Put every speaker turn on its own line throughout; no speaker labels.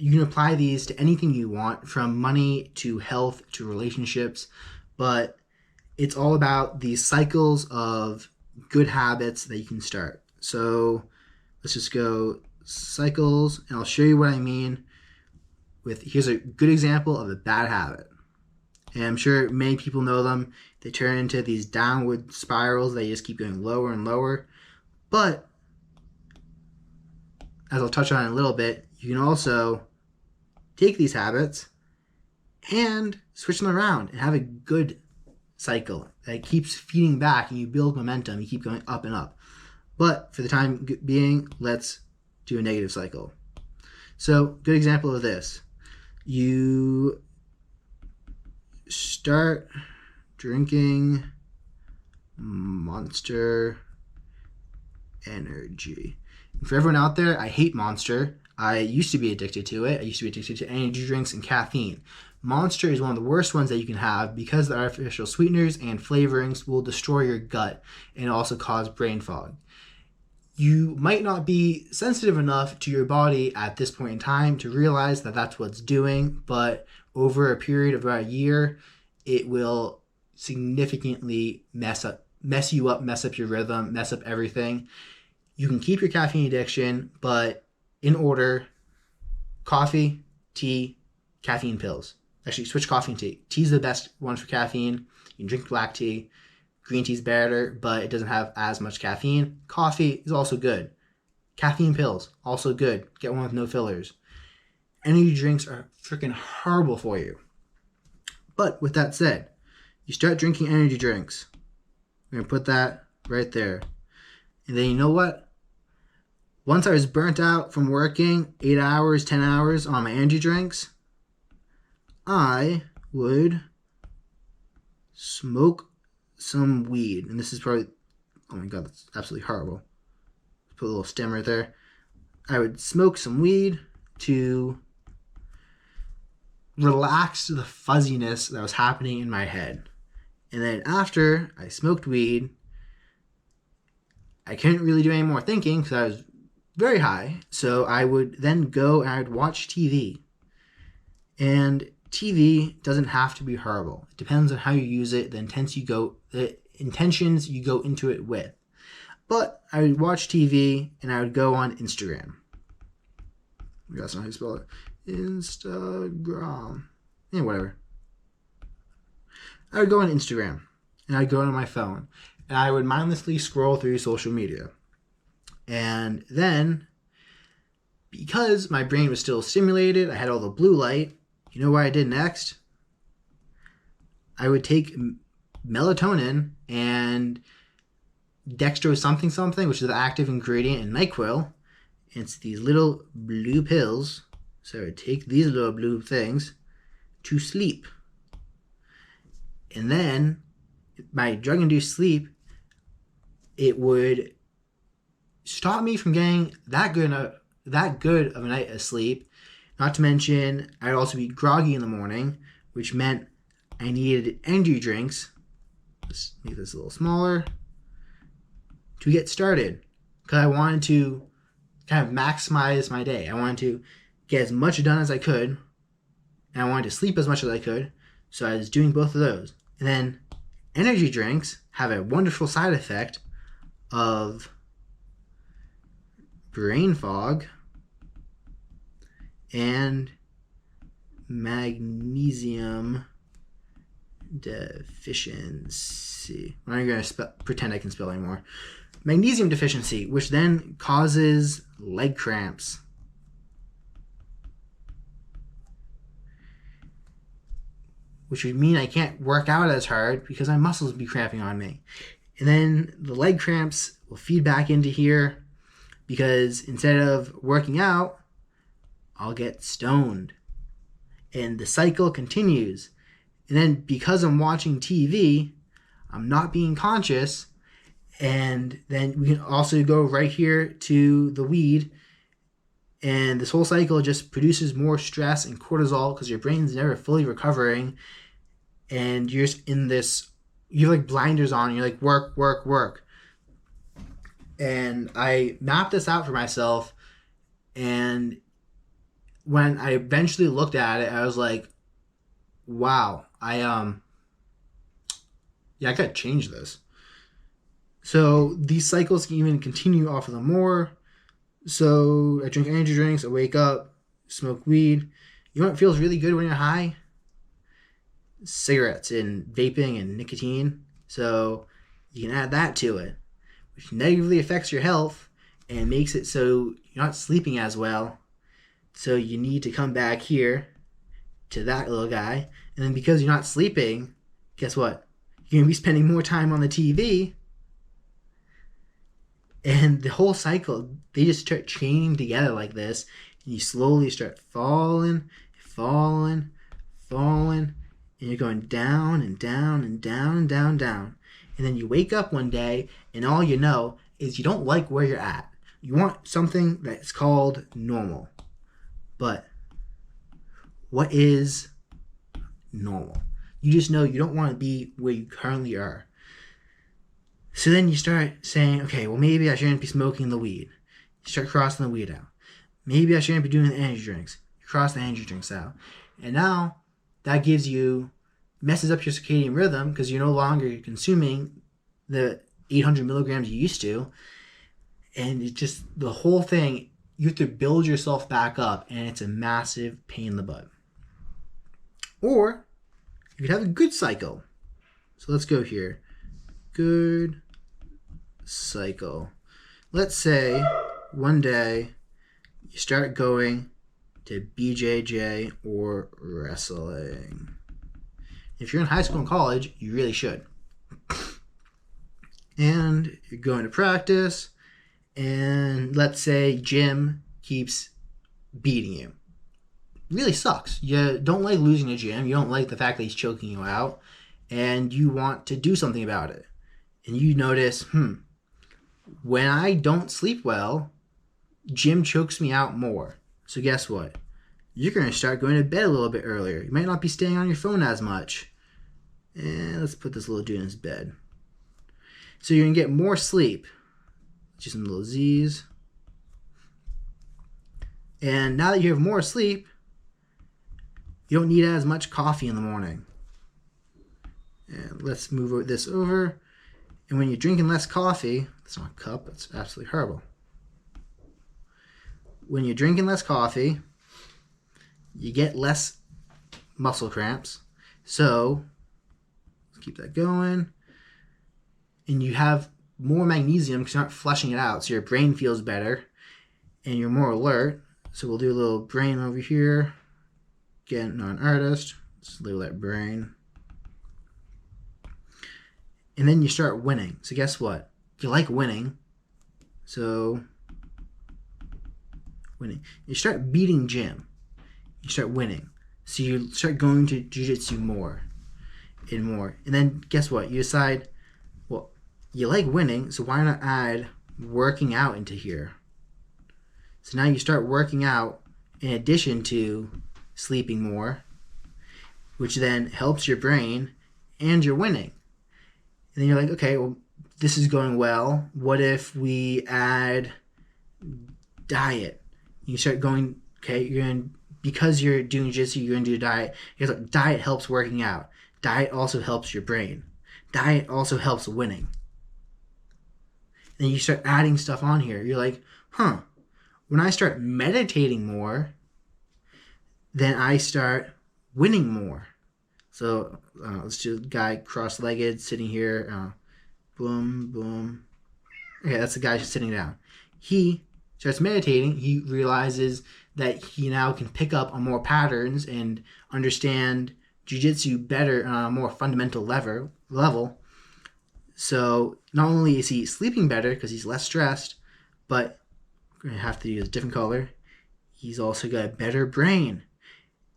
you can apply these to anything you want, from money to health to relationships, but it's all about these cycles of good habits that you can start. So let's just go cycles, and I'll show you what I mean with, here's a good example of a bad habit. And I'm sure many people know them. They turn into these downward spirals. They just keep going lower and lower. But as I'll touch on in a little bit, you can also take these habits and switch them around and have a good cycle that keeps feeding back, and you build momentum. You keep going up and up. But for the time being, let's do a negative cycle. So, good example of this. You start drinking Monster Energy. And for everyone out there, I hate Monster. I used to be addicted to it. I used to be addicted to energy drinks and caffeine. Monster is one of the worst ones that you can have because the artificial sweeteners and flavorings will destroy your gut and also cause brain fog. You might not be sensitive enough to your body at this point in time to realize that that's what's doing, but over a period of about a year, it will significantly mess you up, mess up your rhythm, mess up everything. You can keep your caffeine addiction, but in order: coffee, tea, caffeine pills. Actually, switch coffee and tea. Tea's the best one for caffeine. You can drink black tea. Green tea's better, but it doesn't have as much caffeine. Coffee is also good. Caffeine pills, also good. Get one with no fillers. Energy drinks are freaking horrible for you. But with that said, you start drinking energy drinks. We're going to put that right there. And then you know what? Once I was burnt out from working 8 hours, 10 hours on my energy drinks, I would smoke some weed. And this is probably, oh my god, that's absolutely horrible. Put a little stem right there. I would smoke some weed to relax the fuzziness that was happening in my head. And then after I smoked weed, I couldn't really do any more thinking because I was very high. So I would then go and I would watch TV. And TV doesn't have to be horrible. It depends on how you use it, the intentions you go into it with. But I would watch TV and I would go on Instagram. That's not how you spell it. Instagram. Yeah, whatever. I would go on Instagram and I'd go on my phone and I would mindlessly scroll through social media. And then, because my brain was still stimulated, I had all the blue light. You know what I did next? I would take melatonin and dextro something, which is the active ingredient in NyQuil. It's these little blue pills. So I would take these little blue things to sleep. And then, my drug-induced sleep, it would stop me from getting that good of a night of sleep. Not to mention, I'd also be groggy in the morning, which meant I needed energy drinks. Let's make this a little smaller to get started, because I wanted to kind of maximize my day. I wanted to get as much done as I could, and I wanted to sleep as much as I could. So I was doing both of those. And then energy drinks have a wonderful side effect of brain fog and magnesium deficiency. I'm not going to pretend I can spell anymore. Magnesium deficiency, which then causes leg cramps. Which would mean I can't work out as hard because my muscles would be cramping on me. And then the leg cramps will feed back into here because instead of working out, I'll get stoned. And the cycle continues. And then because I'm watching TV, I'm not being conscious. And then we can also go right here to the weed. And this whole cycle just produces more stress and cortisol because your brain's never fully recovering. And you're just in this, you have like blinders on. And you're like, work, work, work. And I mapped this out for myself. And when I eventually looked at it, I was like, wow, yeah, I gotta change this. So these cycles can even continue off of the more. So I drink energy drinks, I wake up, smoke weed. You know what feels really good when you're high? Cigarettes and vaping and nicotine. So you can add that to it, which negatively affects your health and makes it so you're not sleeping as well. So you need to come back here to that little guy. And then because you're not sleeping, guess what? You're going to be spending more time on the TV. And the whole cycle, they just start chaining together like this. And you slowly start falling, falling, falling. And you're going down and down and down and down and down. And then you wake up one day and all you know is you don't like where you're at. You want something that's called normal. But what is normal? You just know you don't want to be where you currently are. So then you start saying, okay, well, maybe I shouldn't be smoking the weed. You start crossing the weed out. Maybe I shouldn't be doing the energy drinks. You cross the energy drinks out. And now that messes up your circadian rhythm because you're no longer consuming the 800 milligrams you used to. And it just, the whole thing, you have to build yourself back up, and it's a massive pain in the butt. Or you could have a good cycle. So let's go here. Good cycle. Let's say one day you start going to BJJ or wrestling. If you're in high school and college, you really should. And you're going to practice, and let's say gym keeps beating you. Really sucks. You don't like losing a gym. You don't like the fact that he's choking you out, and you want to do something about it. And you notice, when I don't sleep well, gym chokes me out more. So guess what? You're going to start going to bed a little bit earlier. You might not be staying on your phone as much. And let's put this little dude in his bed. So you're going to get more sleep. Just some little Z's. And now that you have more sleep, you don't need as much coffee in the morning. And let's move this over. And when you're drinking less coffee, that's not a cup, it's absolutely horrible. When you're drinking less coffee, you get less muscle cramps. So, let's keep that going. And you have more magnesium because you're not flushing it out. So your brain feels better and you're more alert. So we'll do a little brain over here. Again, not an artist. Let's label that brain. And then you start winning. So guess what? You like winning. So, winning. You start beating gym. You start winning. So you start going to jiu-jitsu more and more. And then guess what? You decide, well, you like winning, so why not add working out into here? So now you start working out in addition to sleeping more, which then helps your brain and you're winning. And then you're like, okay, well, this is going well. What if we add diet? You start going, okay, because you're doing jiu-jitsu, you're going to do a diet. Because diet helps working out. Diet also helps your brain. Diet also helps winning. And you start adding stuff on here. You're like, when I start meditating more, then I start winning more. So let's do a guy cross-legged sitting here. Boom, boom. Okay, that's the guy just sitting down. He starts meditating. He realizes that he now can pick up on more patterns and understand jiu-jitsu better on a more fundamental level. So not only is he sleeping better because he's less stressed, but we're going to have to use a different color. He's also got a better brain,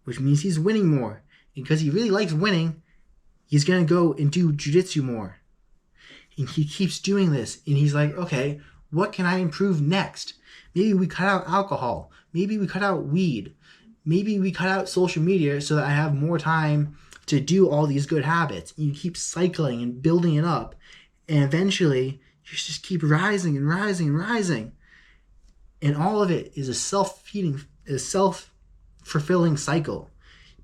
which means he's winning more. And because he really likes winning, he's going to go and do jiu-jitsu more. And he keeps doing this. And he's like, okay, what can I improve next? Maybe we cut out alcohol. Maybe we cut out weed. Maybe we cut out social media so that I have more time to do all these good habits. And you keep cycling and building it up. And eventually, you just keep rising and rising and rising. And all of it is a self-feeding, fulfilling cycle.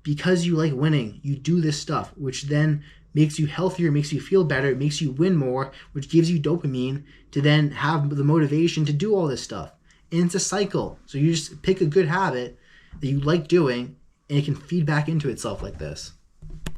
Because you like winning, you do this stuff, which then makes you healthier, makes you feel better, it makes you win more, which gives you dopamine to then have the motivation to do all this stuff. And it's a cycle. So you just pick a good habit that you like doing, and it can feed back into itself like this.